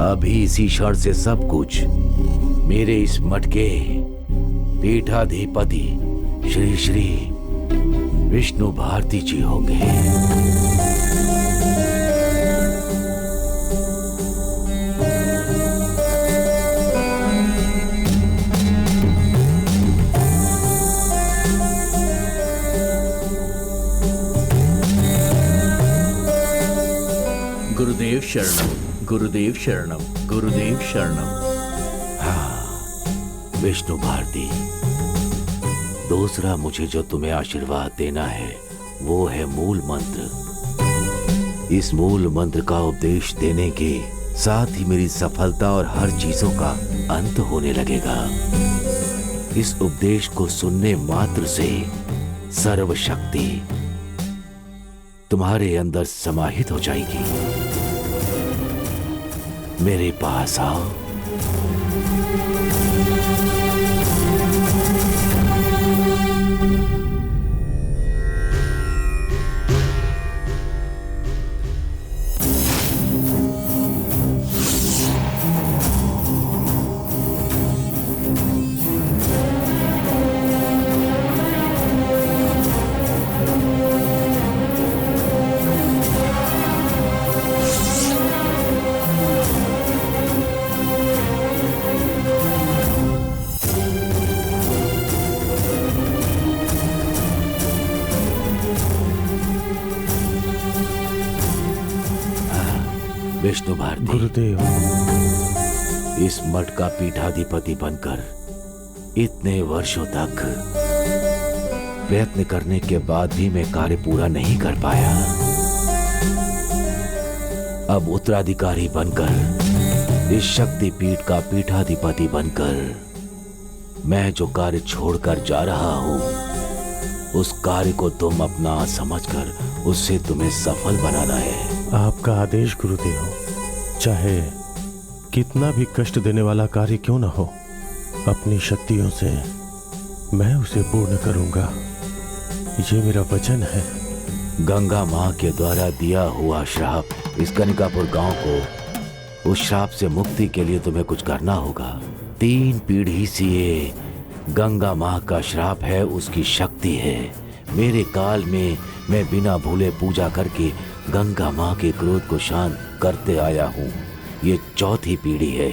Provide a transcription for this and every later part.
अभी इसी क्षण से सब कुछ मेरे इस मठ के पीठाधिपति श्री श्री विष्णु भारती जी होंगे। गुरुदेव शरणम, गुरुदेव शरणम, गुरुदेव शरणम। हाँ विष्णु भारती, दूसरा मुझे जो तुम्हें आशीर्वाद देना है वो है मूल मंत्र। इस मूल मंत्र का उपदेश देने के साथ ही मेरी सफलता और हर चीजों का अंत होने लगेगा। इस उपदेश को सुनने मात्र से सर्वशक्ति तुम्हारे अंदर समाहित हो जाएगी। मेरे पास आओ। विष्णु भारती, गुरुदेव, इस मठ का पीठाधिपति बनकर इतने वर्षों तक प्रयत्न करने के बाद भी मैं कार्य पूरा नहीं कर पाया। अब उत्तराधिकारी बनकर, इस शक्ति पीठ का पीठाधिपति बनकर मैं जो कार्य छोड़कर जा रहा हूं, उस कार्य को तुम अपना समझकर उससे तुम्हें सफल बनाना है। आपका आदेश गुरुदेव। चाहे कितना भी कष्ट देने वाला कार्य क्यों न हो, अपनी शक्तियों से मैं उसे पूर्ण करूंगा, ये मेरा वचन है। गंगा माँ के द्वारा दिया हुआ श्राप इस कनिकापुर गांव को, उस श्राप से मुक्ति के लिए तुम्हें कुछ करना होगा। 3 पीढ़ी से ये गंगा माँ का श्राप है, उसकी शक्ति है। मेरे काल में मैं बिना भूले पूजा करके गंगा माँ के क्रोध को शांत करते आया हूँ। ये 4थी पीढ़ी है।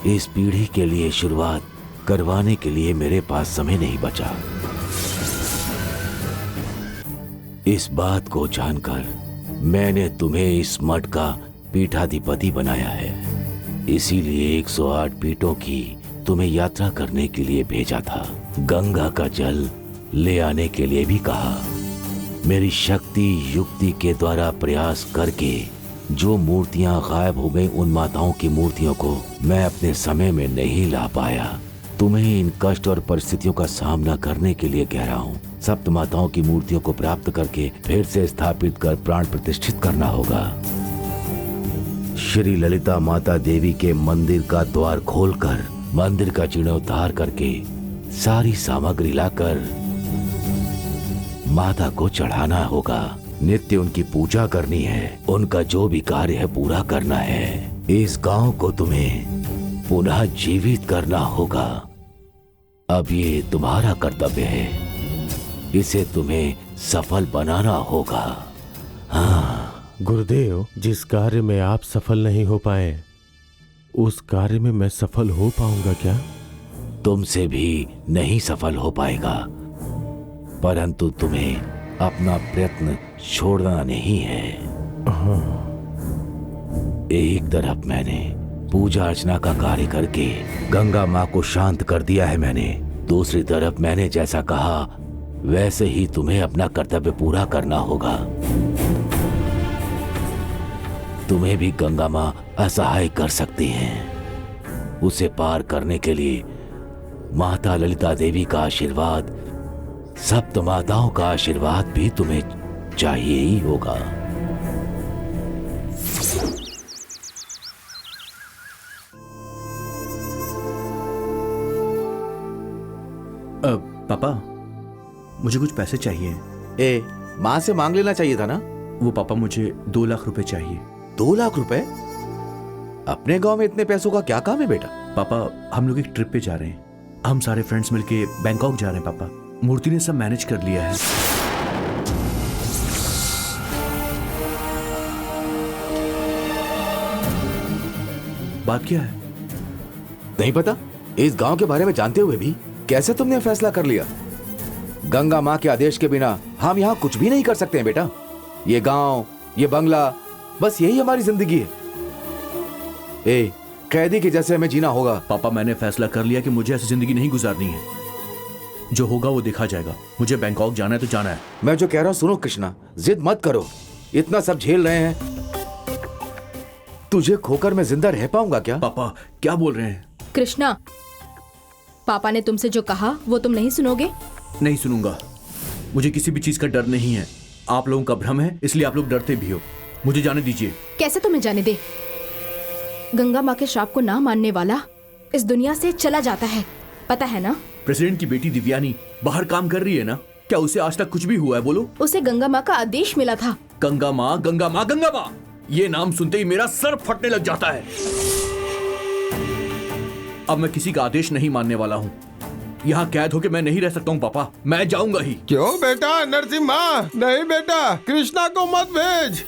इस पीढ़ी के लिए शुरुआत करवाने के लिए मेरे पास समय नहीं बचा। इस बात को जानकर मैंने तुम्हें इस मठ का पीठाधिपति बनाया है। इसीलिए 108 पीठों की तुम्हें यात्रा करने के लिए भेजा था। गंगा का जल ले आने के लिए भी कहा। मेरी शक्ति युक्ति के द्वारा प्रयास करके जो मूर्तियां गायब हो गई, उन माताओं की मूर्तियों को मैं अपने समय में नहीं ला पाया। तुम्हें इन कष्ट और परिस्थितियों का सामना करने के लिए कह रहा हूँ। सप्त माताओं की मूर्तियों को प्राप्त करके फिर से स्थापित कर प्राण प्रतिष्ठित करना होगा। श्री ललिता माता देवी के मंदिर का द्वार खोलकर मंदिर का जीर्णोद्धार करके सारी सामग्री लाकर माता को चढ़ाना होगा। नित्य उनकी पूजा करनी है। उनका जो भी कार्य है पूरा करना है। इस गांव को तुम्हें पुनः जीवित करना होगा। अब ये तुम्हारा कर्तव्य है। इसे तुम्हें सफल बनाना होगा। हाँ गुरुदेव, जिस कार्य में आप सफल नहीं हो पाए, उस कार्य में मैं सफल हो पाऊंगा क्या? तुमसे भी नहीं सफल हो पाएगा, परंतु तुम्हें अपना प्रयत्न छोड़ना नहीं है। एक तरफ मैंने पूजा अर्चना का कार्य करके गंगा माँ को शांत कर दिया है मैंने। दूसरी तरफ मैंने जैसा कहा वैसे ही तुम्हें अपना कर्तव्य पूरा करना होगा। तुम्हें भी गंगा माँ असहाय कर सकती हैं। उसे पार करने के लिए माता ललिता देवी का आशीर्वाद, सप्त माताओं का आशीर्वाद भी तुम्हें चाहिए ही होगा। पापा, मुझे कुछ पैसे चाहिए। माँ से मांग लेना चाहिए था ना। वो पापा, मुझे 2 लाख रुपए चाहिए। 2 लाख रुपए? अपने गांव में इतने पैसों का क्या काम है बेटा? पापा, हम लोग एक ट्रिप पे जा रहे हैं। हम सारे फ्रेंड्स मिलके बैंकॉक जा रहे हैं पापा। मूर्ति ने सब मैनेज कर लिया है। बात क्या है? नहीं पता? इस गांव के बारे में जानते हुए भी कैसे तुमने फैसला कर लिया? गंगा माँ के आदेश के बिना हम यहाँ कुछ भी नहीं कर सकते हैं बेटा। ये गांव, ये बंगला, बस यही हमारी जिंदगी है। ए, कैदी के जैसे हमें जीना होगा। पापा, मैंने फैसला कर लिया कि मुझे ऐसी जिंदगी नहीं गुजारनी है। जो होगा वो देखा जाएगा। मुझे बैंकॉक जाना है तो जाना है। मैं जो कह रहा हूँ सुनो कृष्णा, जिद मत करो। इतना सब झेल रहे हैं, तुझे खोकर मैं जिंदा रह पाऊंगा क्या? पापा क्या बोल रहे हैं? कृष्णा, पापा ने तुमसे जो कहा वो तुम नहीं सुनोगे? नहीं सुनूंगा। मुझे किसी भी चीज का डर नहीं है। आप लोगों का भ्रम है, इसलिए आप लोग डरते भी हो। मुझे जाने दीजिए। कैसे तुम्हें जाने दे? गंगा माँ के श्राप को ना मानने वाला इस दुनिया से चला जाता है, पता है ना? प्रेसिडेंट की बेटी दिव्यानी बाहर काम कर रही है ना? क्या उसे आज तक कुछ भी हुआ है? बोलो। उसे गंगा माँ का आदेश मिला था। गंगा माँ, गंगा माँ, गंगा माँ, ये नाम सुनते ही मेरा सर फटने लग जाता है। अब मैं किसी का आदेश नहीं मानने वाला हूँ। यहाँ कैद होके मैं नहीं रह सकता हूँ पापा। मैं जाऊंगा ही। क्यों बेटा नरसिम्हा? नहीं बेटा, कृष्णा को मत भेज।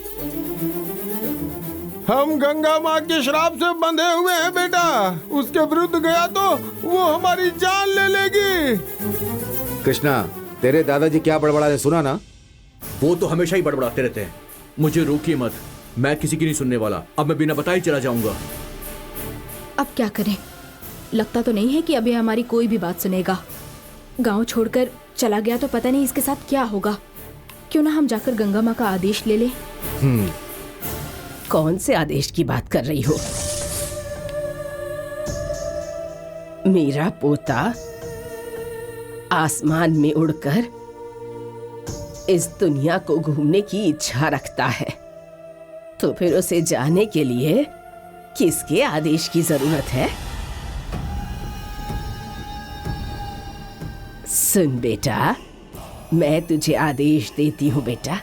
हम गंगा माँ के श्राप से बंधे हुए हैं बेटा। उसके विरुद्ध गया तो वो हमारी जान ले लेगी। कृष्णा, तेरे दादाजी क्या बड़बड़ा रहे सुना ना? वो तो हमेशा ही बड़बड़ाते रहते हैं। मुझे रोकिए मत, मैं किसी की नहीं सुनने वाला। अब मैं बिना बताए चला जाऊंगा। अब क्या करें? लगता तो नहीं है कि अभी हमारी कोई भी बात सुनेगा। गांव छोड़कर चला गया तो पता नहीं इसके साथ क्या होगा। क्यों ना हम जाकर गंगा माँ का आदेश ले लें। कौन से आदेश की बात कर रही हो? मेरा पोता आसमान में उड़कर इस दुनिया को घूमने की इच्छा रखता है, तो फिर उसे जाने के लिए किसके आदेश की जरूरत है? सुन बेटा, मैं तुझे आदेश देती हूँ बेटा,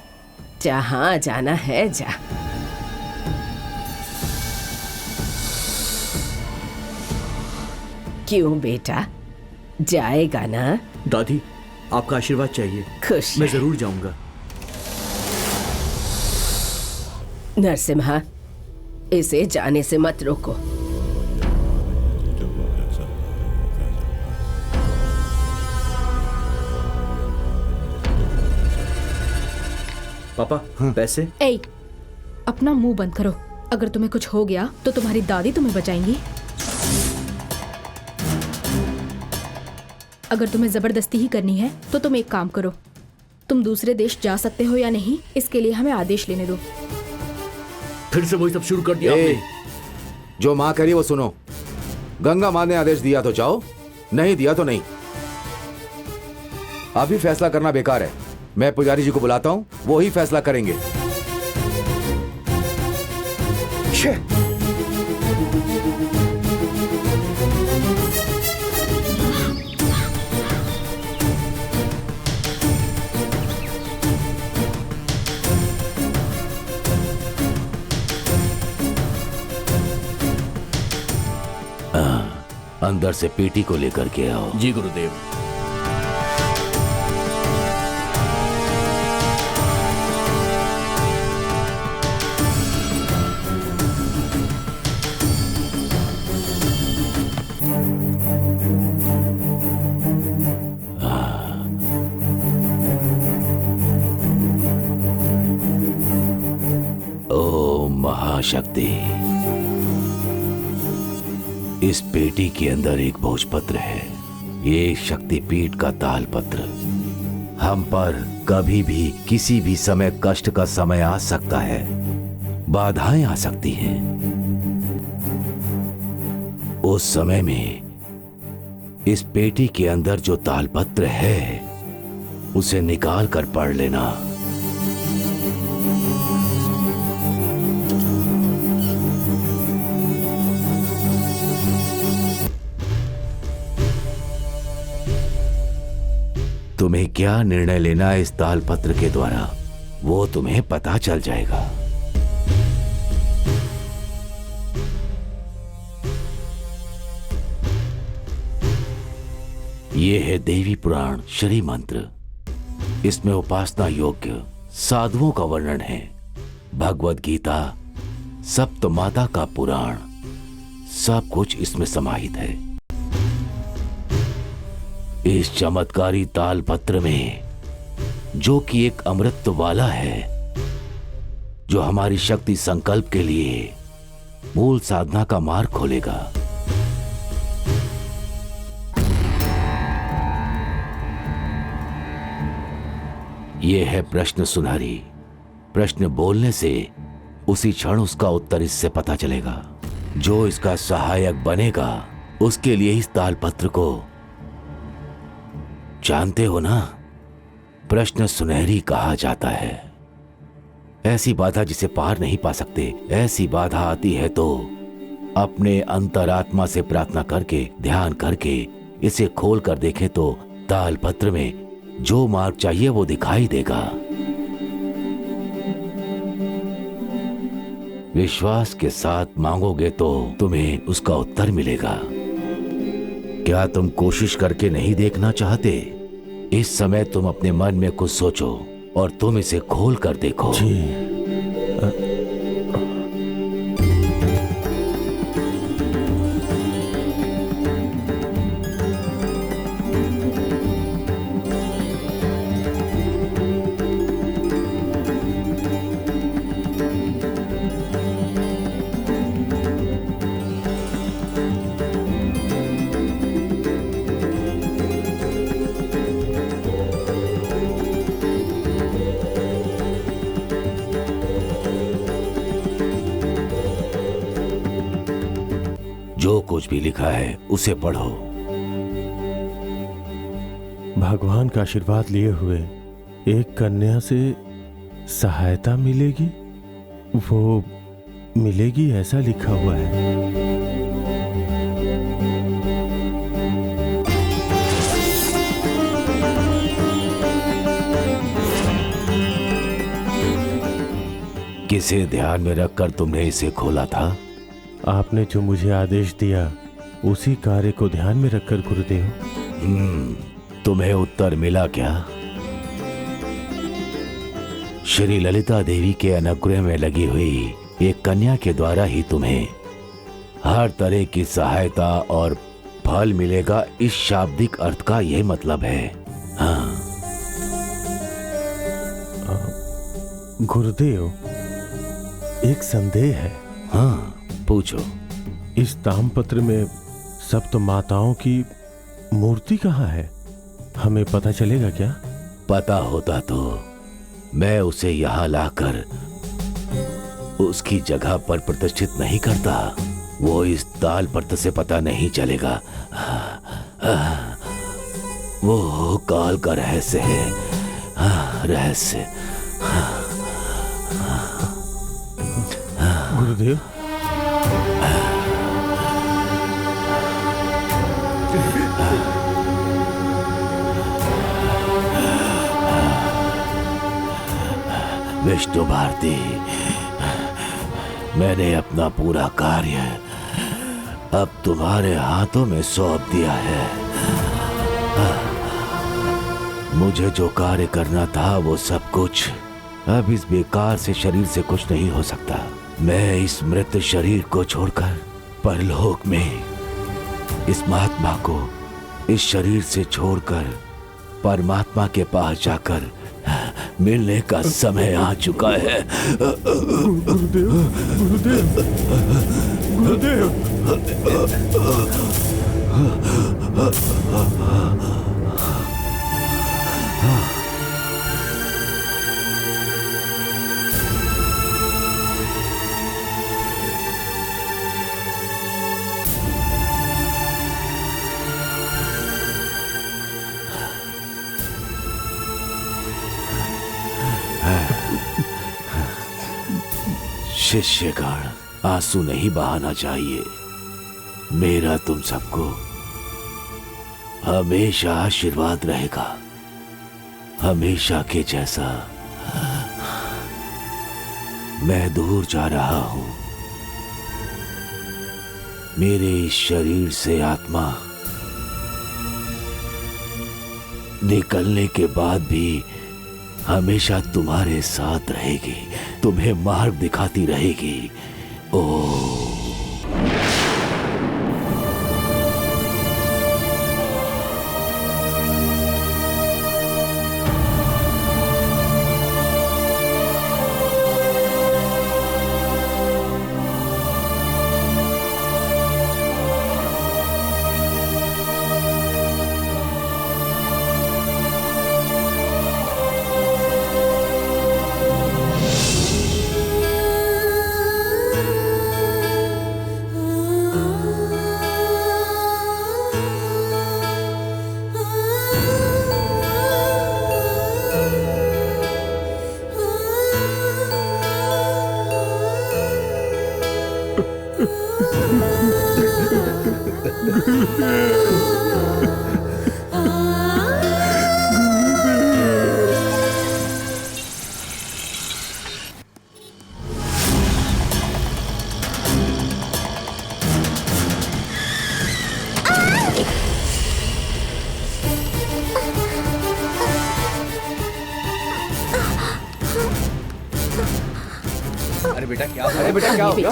जहां जाना है जा। क्यों बेटा, जाएगा ना? दादी, आपका आशीर्वाद चाहिए। खुश मैं है। जरूर जाऊंगा। नरसिम्हा, इसे जाने से मत रोको। पापा, पैसे? ए, अपना मुंह बंद करो। अगर तुम्हें कुछ हो गया तो तुम्हारी दादी तुम्हें बचाएंगी। अगर तुम्हें जबरदस्ती ही करनी है तो तुम एक काम करो, तुम दूसरे देश जा सकते हो या नहीं, इसके लिए हमें आदेश लेने दो। फिर से वही सब शुरू कर दिया आपने। जो माँ करी वो सुनो। गंगा माँ ने आदेश दिया तो जाओ, नहीं दिया तो नहीं। अभी फैसला करना बेकार है। मैं पुजारी जी को बुलाता हूँ, वो ही फैसला करेंगे। छे! अंदर से पेटी को लेकर के आओ। जी गुरुदेव। ओम महाशक्ति। इस पेटी के अंदर एक भोजपत्र है। ये एक शक्तिपीठ का तालपत्र। हम पर कभी भी किसी भी समय कष्ट का समय आ सकता है, बाधाएं आ सकती हैं। उस समय में इस पेटी के अंदर जो तालपत्र है उसे निकाल कर पढ़ लेना। तुम्हें क्या निर्णय लेना है इस तालपत्र के द्वारा, वो तुम्हें पता चल जाएगा। ये है देवी पुराण श्री मंत्र। इसमें उपासना योग्य साधुओं का वर्णन है। भगवत गीता, सप्त माता का पुराण, सब कुछ इसमें समाहित है। इस चमत्कारी तालपत्र में, जो कि एक अमृत वाला है, जो हमारी शक्ति संकल्प के लिए मूल साधना का मार्ग खोलेगा। यह है प्रश्न सुनहरी। प्रश्न बोलने से उसी क्षण उसका उत्तर इससे पता चलेगा। जो इसका सहायक बनेगा उसके लिए इस तालपत्र को, जानते हो ना, प्रश्न सुनहरी कहा जाता है। ऐसी बाधा जिसे पार नहीं पा सकते, ऐसी बाधा आती है तो अपने अंतरात्मा से प्रार्थना करके, ध्यान करके इसे खोल कर देखें तो तालपत्र में जो मार्ग चाहिए वो दिखाई देगा। विश्वास के साथ मांगोगे तो तुम्हें उसका उत्तर मिलेगा। क्या तुम कोशिश करके नहीं देखना चाहते? इस समय तुम अपने मन में कुछ सोचो और तुम इसे खोल कर देखो। जी। जो कुछ भी लिखा है उसे पढ़ो। भगवान का आशीर्वाद लिए हुए एक कन्या से सहायता मिलेगी, वो मिलेगी ऐसा लिखा हुआ है। किसे ध्यान में रखकर तुमने इसे खोला था? आपने जो मुझे आदेश दिया उसी कार्य को ध्यान में रखकर गुरुदेव। तुम्हें उत्तर मिला क्या? श्री ललिता देवी के अनुग्रह में लगी हुई एक कन्या के द्वारा ही तुम्हें हर तरह की सहायता और फल मिलेगा। इस शाब्दिक अर्थ का यह मतलब है। हाँ गुरुदेव, एक संदेह है। हाँ पूछो। इस ताम्रपत्र में सप्त माताओं की मूर्ति कहाँ है? हमें पता चलेगा क्या? पता होता तो मैं उसे यहाँ लाकर उसकी जगह पर प्रतिष्ठित नहीं करता। वो इस तालपत्र से पता नहीं चलेगा। वो काल का रहस्य है। रहस्य। गुरुदेव, विष्णु भारती, मैंने अपना पूरा कार्य अब तुम्हारे हाथों में सौंप दिया है। मुझे जो कार्य करना था वो सब कुछ अब इस बेकार से शरीर से कुछ नहीं हो सकता। मैं इस मृत शरीर को छोड़कर परलोक में इस महात्मा को इस शरीर से छोड़कर परमात्मा के पास जाकर मिलने का समय आ चुका है। गुरुदेव, गुरुदेव, शिष्यगण, आंसू नहीं बहाना चाहिए। मेरा तुम सबको हमेशा आशीर्वाद रहेगा, हमेशा के जैसा। मैं दूर जा रहा हूं। मेरे इस शरीर से आत्मा निकलने के बाद भी हमेशा तुम्हारे साथ रहेगी, तुम्हें मार्ग दिखाती रहेगी। ओह, अरे बेटा क्या हो गया?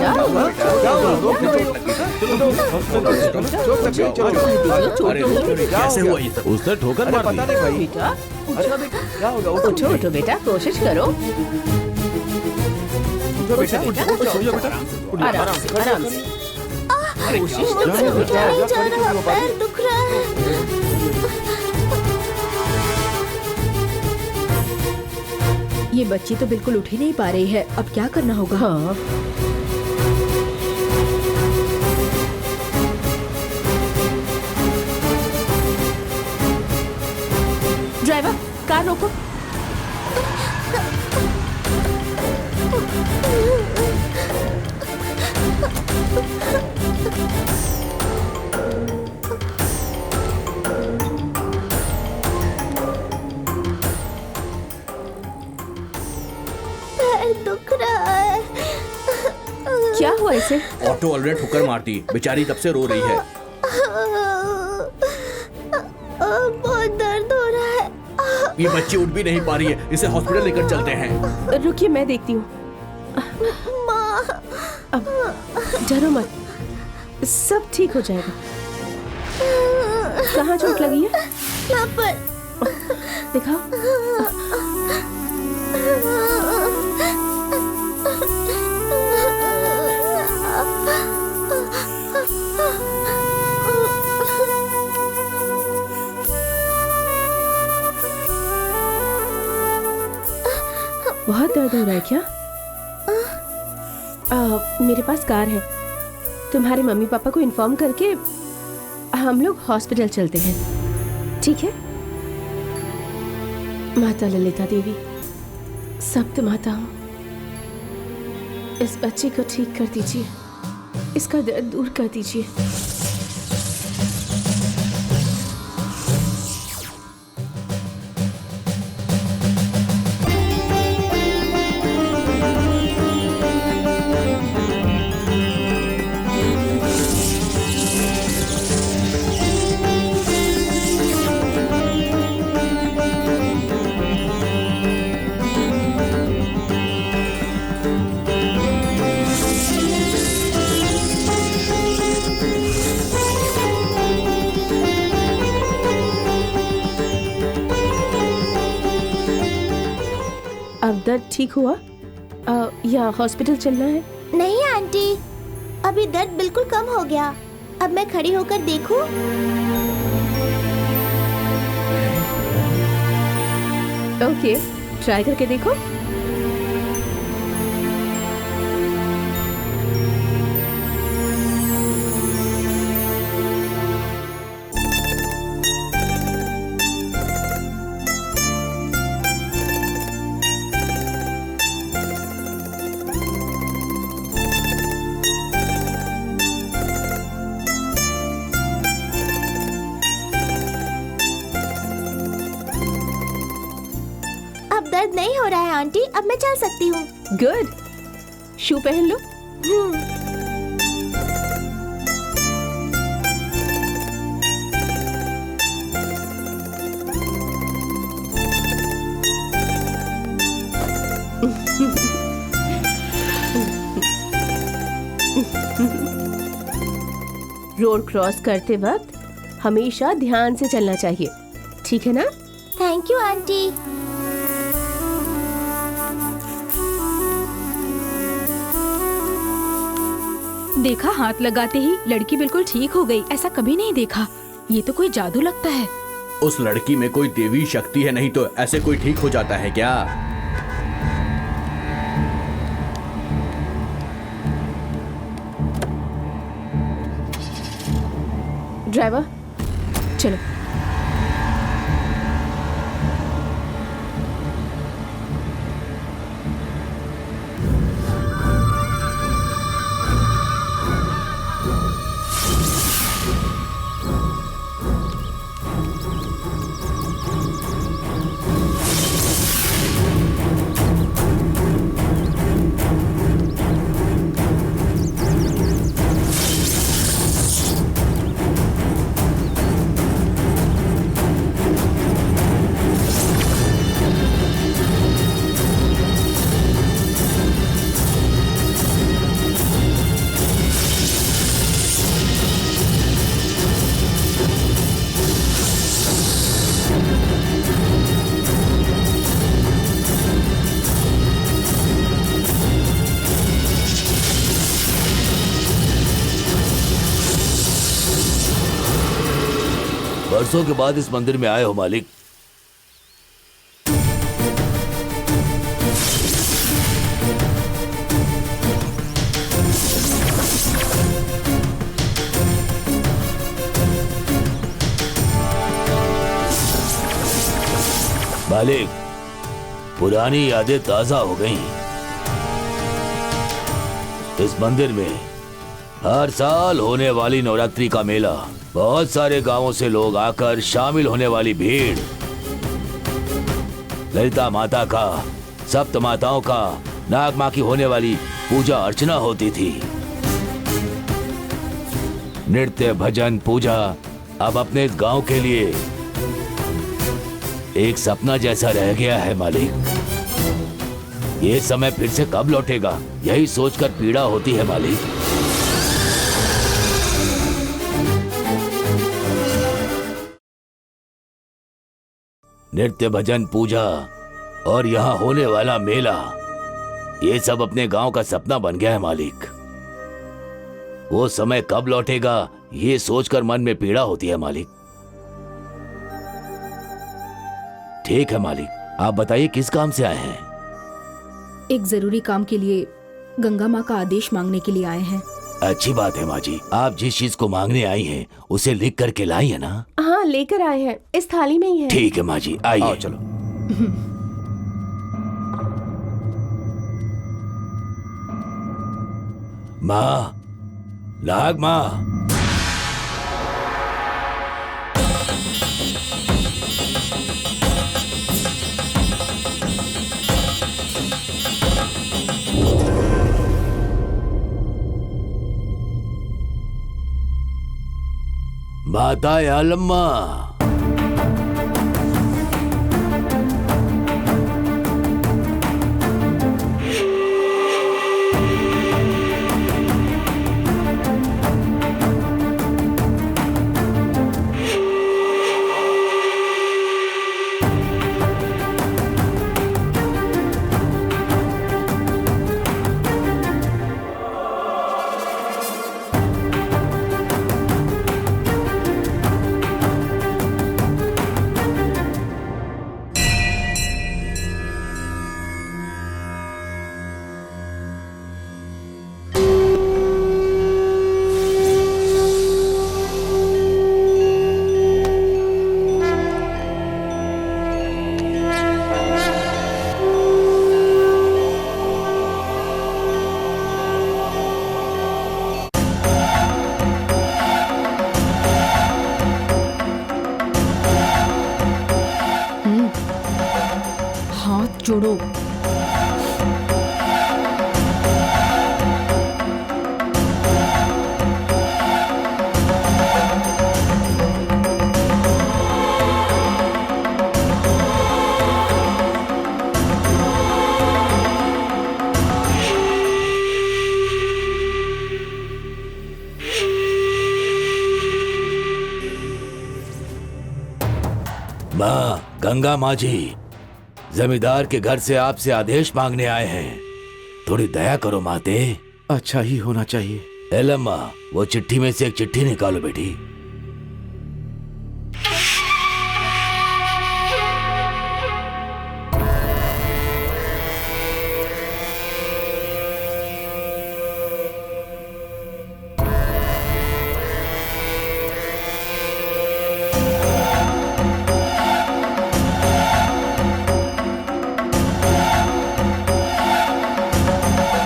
कैसे हुआ ये सब? उसने ठोकर मार पता दी। नहीं भाई। बेटा अच्छा बेटा क्या होगा? उठो उठो बेटा, कोशिश करो। उठो बेटा, आराम से आराम से कोशिश तो करो बेटा। पैर दुख रहा है। ये बच्ची तो बिल्कुल उठ ही नहीं पा रही है, अब क्या करना होगा? हाँ ड्राइवर, कार रोको। पैर दुख रहा है। क्या हुआ इसे? ऑटो ऑलरेडी ठोकर मार दी, बेचारी तब से रो रही है। बहुत दर्द हो रहा है। ये बच्ची उठ भी नहीं पा रही है, इसे हॉस्पिटल लेकर चलते हैं। रुकिए, मैं देखती हूँ। अब डरो मत, सब ठीक हो जाएगा। कहाँ चोट लगी है? यहाँ पर। दिखाओ। बहुत दर्द हो रहा है क्या? मेरे पास कार है, तुम्हारे मम्मी पापा को इन्फॉर्म करके हम लोग हॉस्पिटल चलते हैं, ठीक है? माता ललिता देवी, सप्त माताओं, इस बच्चे को ठीक कर दीजिए, इसका दर्द दूर कर दीजिए। अब दर्द ठीक हुआ या हॉस्पिटल चलना है? नहीं आंटी, अभी दर्द बिल्कुल कम हो गया। अब मैं खड़ी होकर देखूं? ओके, ट्राई करके देखो। अब दर्द नहीं हो रहा है आंटी, अब मैं चल सकती हूँ। गुड, शू पहन लो। रोड क्रॉस करते वक्त हमेशा ध्यान से चलना चाहिए, ठीक है ना? Thank you aunty. देखा, हाथ लगाते ही लड़की बिल्कुल ठीक हो गई। ऐसा कभी नहीं देखा। ये तो कोई जादू लगता है। उस लड़की में कोई देवी शक्ति है, नहीं तो ऐसे कोई ठीक हो जाता है क्या? ड्राइवर, चलो। बरसों के बाद इस मंदिर में आए हो मालिक। मालिक, पुरानी यादें ताजा हो गईं। इस मंदिर में हर साल होने वाली नवरात्रि का मेला, बहुत सारे गांवों से लोग आकर शामिल होने वाली भीड़, ललिता माता का, सप्त माताओं का, नाग मां की होने वाली पूजा अर्चना होती थी। नृत्य, भजन, पूजा अब अपने इस गांव के लिए एक सपना जैसा रह गया है मालिक। ये समय फिर से कब लौटेगा, यही सोचकर पीड़ा होती है मालिक। नृत्य, भजन, पूजा और यहाँ होने वाला मेला, ये सब अपने गांव का सपना बन गया है मालिक। वो समय कब लौटेगा, ये सोचकर मन में पीड़ा होती है मालिक। ठीक है मालिक, आप बताइए किस काम से आए हैं? एक जरूरी काम के लिए गंगा माँ का आदेश मांगने के लिए आए हैं। अच्छी बात है माँ जी, आप जिस चीज को मांगने आई हैं उसे लिख करके लाई है ना? हाँ, लेकर आए हैं, इस थाली में ही है। ठीक है माँ जी, आइए। आओ चलो। माँ, नाग माँ, माता यालम्मा, हाथ जोड़ो। माँ, गंगा माँ जी, जमींदार के घर से आपसे आदेश मांगने आए हैं। थोड़ी दया करो माते। अच्छा ही होना चाहिए। एलम्मा, वो चिट्ठी में से एक चिट्ठी निकालो बेटी।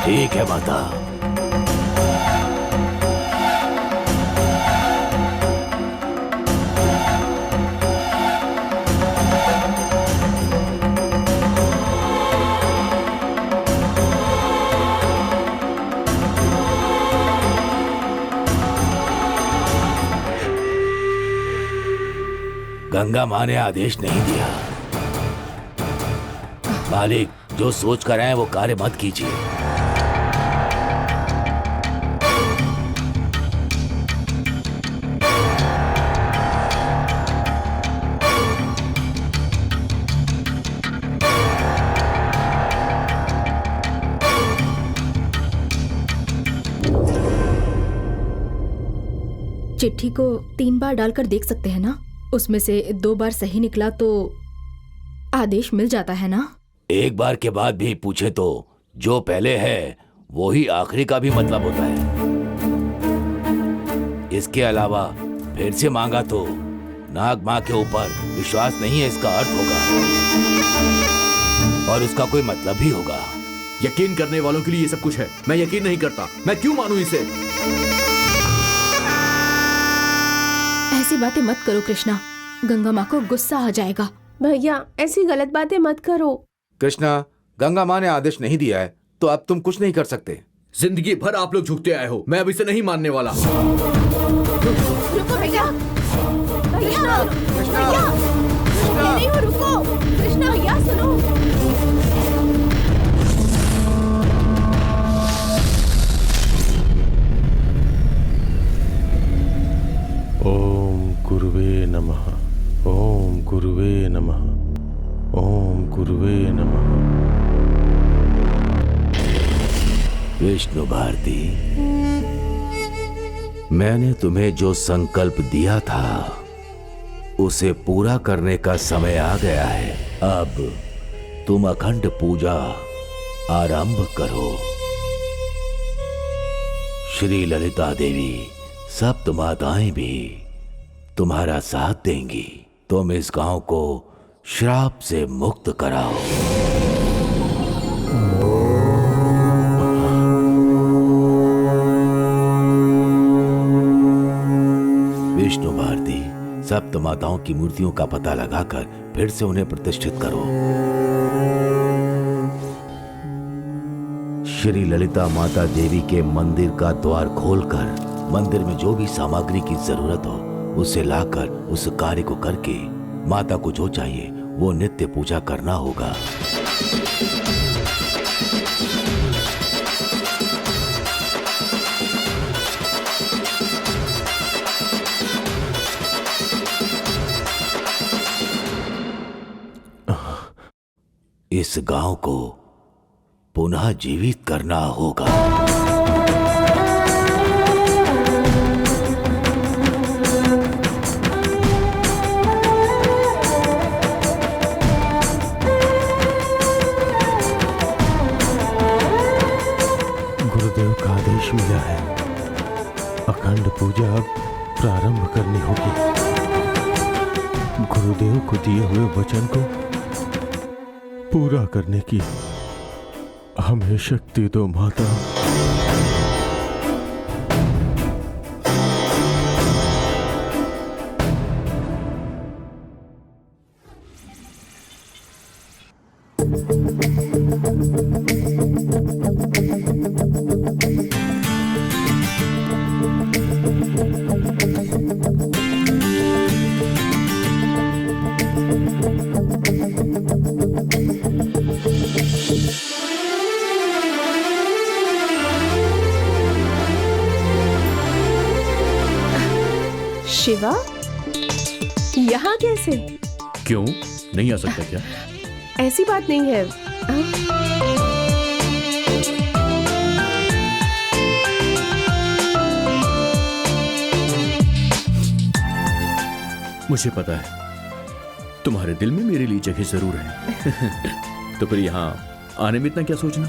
ठीक है माता। गंगा माँ ने आदेश नहीं दिया। मालिक, जो सोच कर आए वो कार्य मत कीजिए। चिट्ठी को 3 बार डालकर देख सकते हैं ना? उसमें से 2 बार सही निकला तो आदेश मिल जाता है ना? एक बार के बाद भी पूछे तो जो पहले है वो ही आखिरी का भी मतलब होता है। इसके अलावा फिर से मांगा तो नाग माँ के ऊपर विश्वास नहीं है इसका अर्थ होगा, और उसका कोई मतलब भी होगा। यकीन करने वालों के लिए ये सब कुछ है। मैं यकीन नहीं करता, मैं क्यों मानूं इसे? ऐसी बातें मत करो कृष्णा, गंगा माँ को गुस्सा आ जाएगा। भैया ऐसी गलत बातें मत करो। कृष्णा, गंगा माँ ने आदेश नहीं दिया है तो अब तुम कुछ नहीं कर सकते। जिंदगी भर आप लोग झुकते आए हो, मैं अब इसे नहीं मानने वाला। रुको भैया, भैया, भैया, नहीं हो, रुको, कृष्णा भैया सुनो। ओम गुरुवे नमः। ओम गुरुवे नमः। ओम गुरुवे नमः। विष्णु भारती, मैंने तुम्हें जो संकल्प दिया था उसे पूरा करने का समय आ गया है। अब तुम अखंड पूजा आरंभ करो। श्री ललिता देवी, सप्त माताएं भी तुम्हारा साथ देंगी। तुम इस गांव को श्राप से मुक्त कराओ। विष्णु भारती, सप्त माताओं की मूर्तियों का पता लगाकर फिर से उन्हें प्रतिष्ठित करो। श्री ललिता माता देवी के मंदिर का द्वार खोलकर मंदिर में जो भी सामग्री की जरूरत हो उसे लाकर उस कार्य को करके माता को जो चाहिए वो नित्य पूजा करना होगा। इस गांव को पुनः जीवित करना होगा। गुरुदेव का आदेश मिला है, अखंड पूजा अब प्रारंभ करनी होगी। गुरुदेव को दिए हुए वचन को पूरा करने की हमें शक्ति दो माता। शिवा, यहाँ कैसे? क्यों नहीं आ सकता क्या? ऐसी बात नहीं है। मुझे पता है तुम्हारे दिल में मेरे लिए जगह जरूर है। तो फिर यहाँ आने में इतना क्या सोचना?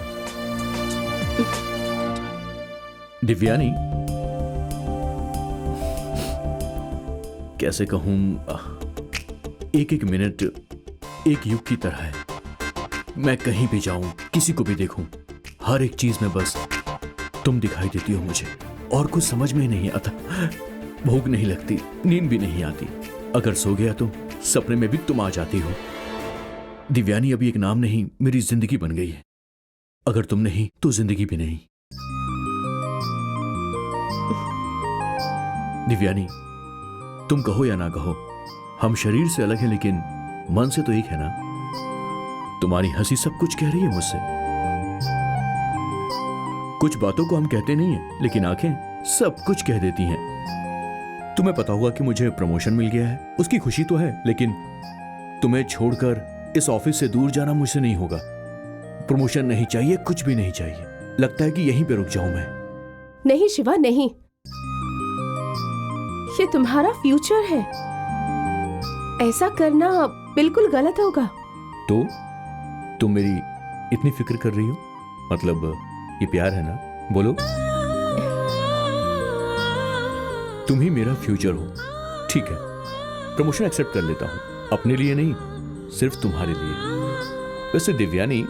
दिव्यानी, कैसे कहूं, एक एक मिनट एक युग की तरह है। मैं कहीं भी जाऊं, किसी को भी देखूं, हर एक चीज में बस तुम दिखाई देती हो मुझे, और कुछ समझ में ही नहीं आता। भूख नहीं लगती, नींद भी नहीं आती। अगर सो गया तो सपने में भी तुम आ जाती हो। दिव्यानी अभी एक नाम नहीं, मेरी जिंदगी बन गई है। अगर तुम नहीं तो जिंदगी भी नहीं। दिव्यानी, तुम कहो या ना कहो, हम शरीर से अलग हैं लेकिन मन से तो एक है ना। तुम्हारी हंसी सब कुछ कह रही है मुझसे। कुछ बातों को हम कहते नहीं है लेकिन आंखें सब कुछ कह देती हैं। तुम्हें पता होगा कि मुझे प्रमोशन मिल गया है, उसकी खुशी तो है, लेकिन तुम्हें छोड़कर इस ऑफिस से दूर जाना मुझसे नहीं होगा। प्रमोशन नहीं चाहिए, कुछ भी नहीं चाहिए। लगता है कि यहीं पे रुक जाऊं मैं। नहीं शिवा, नहीं, ये तुम्हारा फ्यूचर है। ऐसा करना बिल्कुल गलत होगा। तो तुम मेरी इतनी फिक्र कर रही हो, मतलब ये प्यार है ना? बोलो। तुम ही मेरा फ्यूचर हो। ठीक है, प्रमोशन एक्सेप्ट कर लेता हूं, अपने लिए नहीं, सिर्फ तुम्हारे लिए। वैसे दिव्यानी,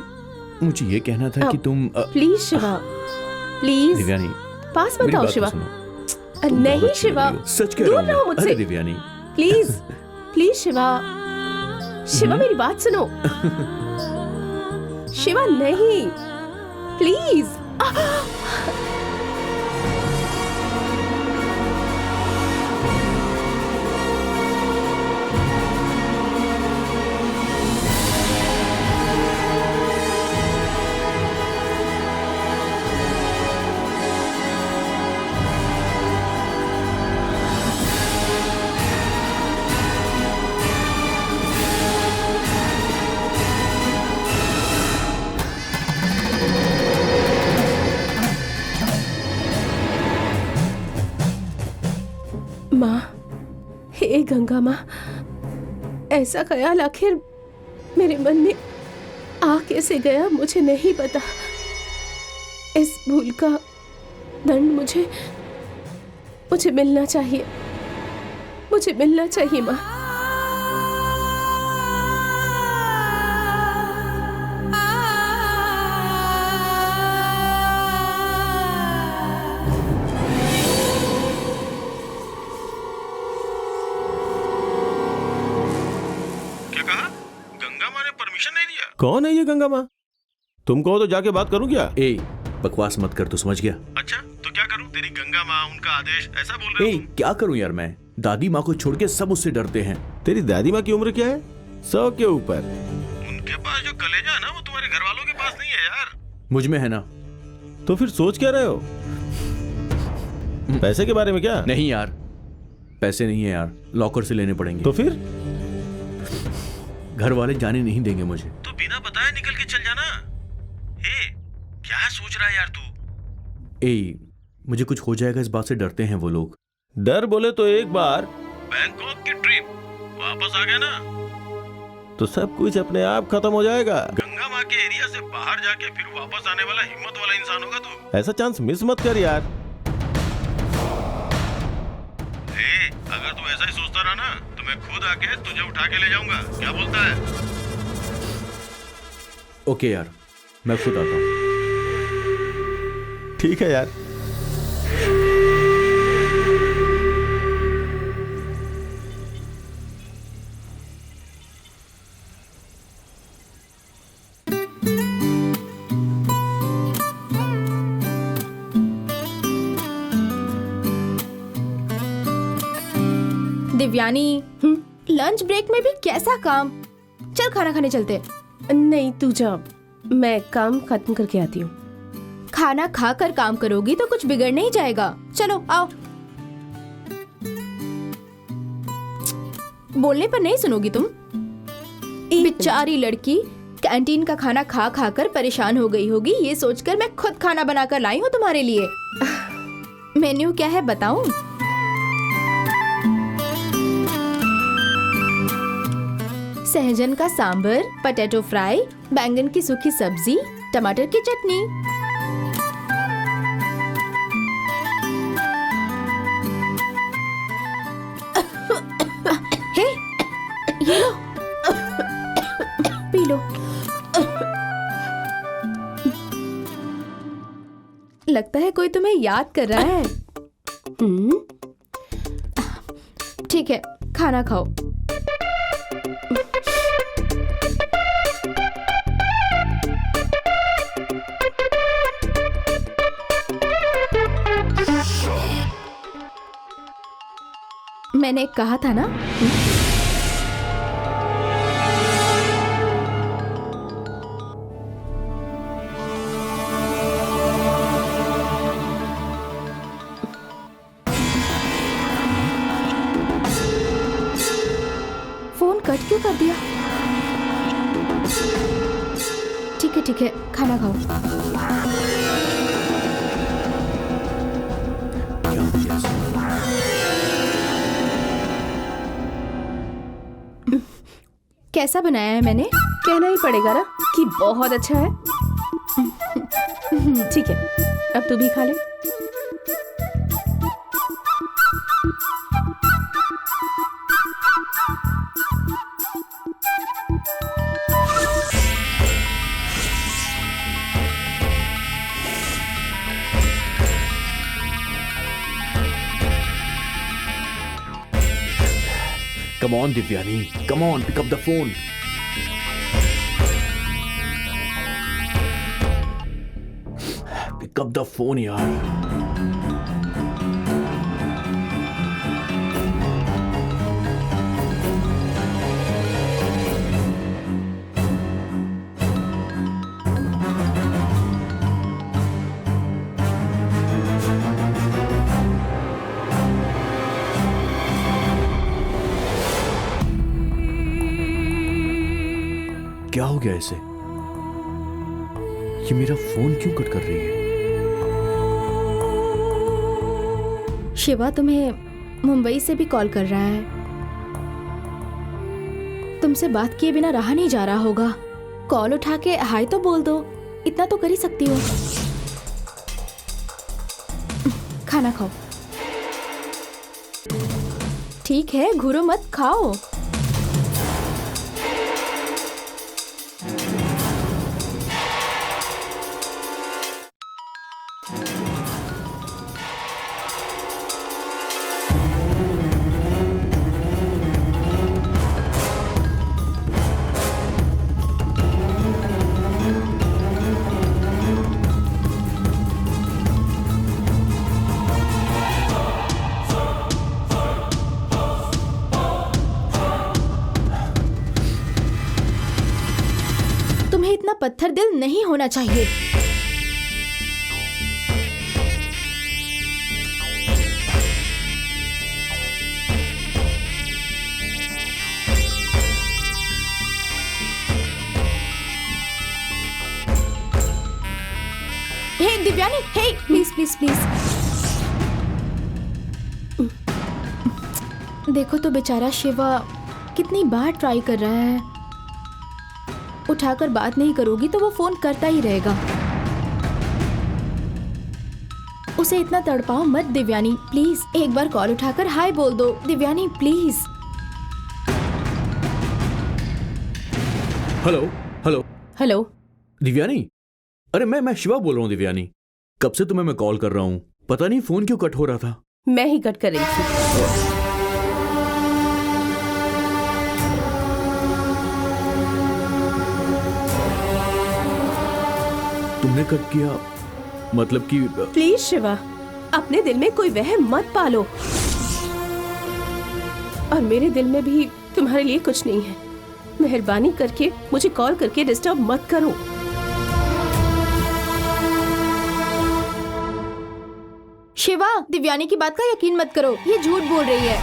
मुझे ये कहना था कि तुम प्लीज शिवा, प्लीज दिव्यानी, पास मेरी मत आओ बात तो शिवा। सुनो। तुम नहीं बहुत अच्छी शिवा, लग रही हो। सच कह दूर रहा हूं रहो मैं। मुझसे। अरे दिव्यानी, प्लीज प्लीज शिवा, शिवा मेरी बात सुनो। शिवा नहीं, प्लीज। माँ, हे गंगा माँ, ऐसा ख्याल आखिर मेरे मन में आ कैसे गया मुझे नहीं पता। इस भूल का दंड मुझे मिलना चाहिए, मुझे मिलना चाहिए माँ। कौन है ये गंगा माँ? तुम कहो तो जाके बात करूं क्या? ए, बकवास मत कर, तू समझ गया? अच्छा तो क्या करूं? तेरी गंगा माँ, उनका आदेश, ऐसा बोल रहे ए, हो तुम? क्या करूं यार मैं? दादी माँ को छोड़ के सब उससे डरते हैं। तेरी दादी माँ की उम्र क्या है? 100 के ऊपर। उनके पास जो कलेजा है ना, वो तुम्हारे घर वालों के पास नहीं है यार। मुझ में है ना। तो फिर सोच क्या रहे हो? पैसे के बारे में क्या? नहीं यार, पैसे नहीं है यार, लॉकर से लेने पड़ेंगे। तो फिर घर वाले जाने नहीं देंगे मुझे। तो बिना बताए निकल के चल जाना। हे, क्या सोच रहा है यार तू? ए, मुझे कुछ हो जाएगा इस बात से डरते हैं वो लोग। डर बोले तो एक बार बैंकॉक की ट्रिप वापस आ गया ना, तो सब कुछ अपने आप खत्म हो जाएगा। गंगा माँ के एरिया से बाहर जाके फिर वापस आने वाला हिम्मत वाला इंसान होगा तू। ऐसा चांस मिस मत कर यार। हे, अगर तू ऐसा ही सोचता रहा ना, तो मैं खुद आके तुझे उठा के ले जाऊंगा। क्या बोलता है? ओके यार, मैं खुद आता हूँ। ठीक है यार। दिव्यानी, लंच ब्रेक में भी कैसा काम? चल खाना खाने चलते। नहीं तू जा, मैं काम खत्म करके आती हूँ। खाना खाकर काम करोगी तो कुछ बिगड़ नहीं जाएगा। चलो आओ। बोलने पर नहीं सुनोगी तुम। बेचारी लड़की कैंटीन का खाना खा खा कर परेशान हो गई होगी, ये सोचकर मैं खुद खाना बनाकर लाई हूँ तुम्हारे लिए। मेन्यू क्या है बताऊं? सहजन का सांबर, पोटैटो फ्राई, बैंगन की सूखी सब्जी, टमाटर की चटनी। हे, ये लो, पी लो। लगता है कोई तुम्हें याद कर रहा है। ठीक है, खाना खाओ। मैंने कहा था ना। फोन कट क्यों कर दिया? ठीक है, खाना खाओ। कैसा बनाया है मैंने? कहना ही पड़ेगा ना कि बहुत अच्छा है। ठीक है, अब तू भी खा ले। Come on, Divyani. Come on, pick up the phone. Pick up the phone, yaar. क्या हो गया इसे? ये मेरा फोन क्यों कट कर रही है? शिवा तुम्हें मुंबई से भी कॉल कर रहा है। तुमसे बात किए बिना रहा नहीं जा रहा होगा। कॉल उठा के हाय तो बोल दो, इतना तो कर ही सकती हो। खाना खाओ। ठीक है, घूरो मत, खाओ। तुम्हें इतना पत्थर दिल नहीं होना चाहिए। हे दिव्यानी, हे प्लीज प्लीज प्लीज। देखो तो बेचारा शिवा कितनी बार ट्राई कर रहा है। उठाकर बात नहीं करोगी तो वो फोन करता ही रहेगा। उसे इतना तड़पाओ मत दिव्यानी, प्लीज एक बार कॉल उठाकर हाय बोल दो Divyani, please. Hello hello hello Divyani. अरे मैं शिवा बोल रहा हूँ दिव्यानी। कब से तुम्हें मैं कॉल कर रहा हूँ, पता नहीं फोन क्यों कट हो रहा था। मैं ही कट कर रही थी। तुमने कट किया मतलब कि? प्लीज शिवा, अपने दिल में कोई वहम मत पालो। और मेरे दिल में भी तुम्हारे लिए कुछ नहीं है। मेहरबानी करके मुझे कॉल करके डिस्टर्ब मत करो। शिवा, दिव्यानी की बात का यकीन मत करो, ये झूठ बोल रही है।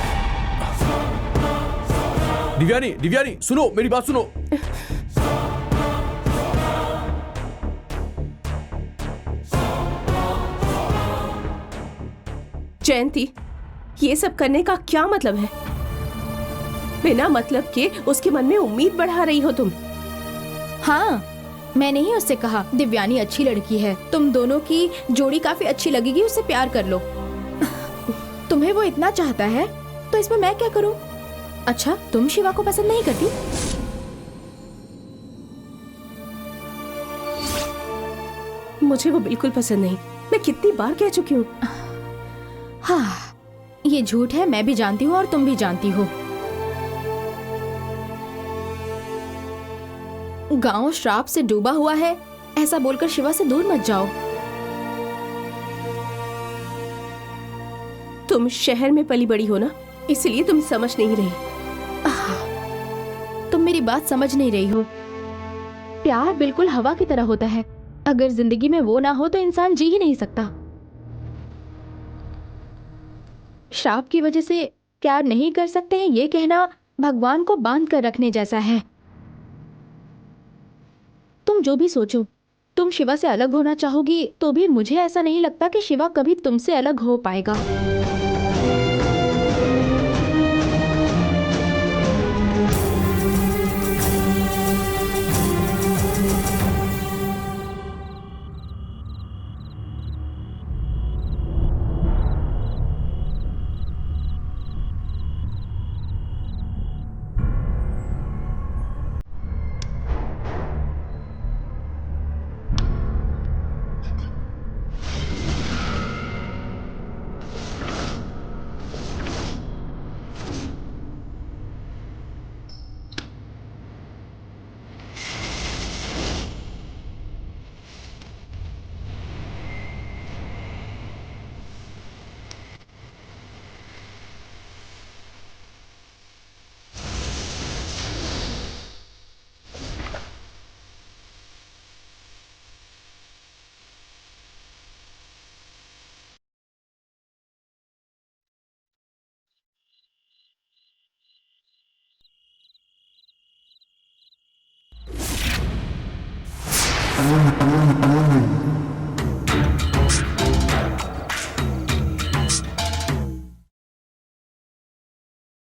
दिव्यानी, दिव्यानी सुनो, मेरी बात सुनो। जयंती, ये सब करने का क्या मतलब है? बिना मतलब के उसके मन में उम्मीद बढ़ा रही हो तुम। हाँ, मैंने ही उससे कहा दिव्यानी अच्छी लड़की है, तुम दोनों की जोड़ी काफी अच्छी लगेगी, उससे प्यार कर लो। तुम्हें वो इतना चाहता है तो इसमें मैं क्या करूं? अच्छा, तुम शिवा को पसंद नहीं करती? मुझे वो बिल्कुल पसंद नहीं। मैं कितनी बार कह चुकी हूँ। हाँ, ये झूठ है, मैं भी जानती हूँ और तुम भी जानती हो। गांव श्राप से डूबा हुआ है, ऐसा बोलकर शिवा से दूर मत जाओ। तुम शहर में पली बड़ी हो ना, इसलिए तुम समझ नहीं रही। तुम मेरी बात समझ नहीं रही हो। प्यार बिल्कुल हवा की तरह होता है, अगर जिंदगी में वो ना हो तो इंसान जी ही नहीं सकता। श्राप की वजह से प्यार नहीं कर सकते हैं, ये कहना भगवान को बांध कर रखने जैसा है। तुम जो भी सोचो, तुम शिवा से अलग होना चाहोगी तो भी मुझे ऐसा नहीं लगता कि शिवा कभी तुमसे अलग हो पाएगा।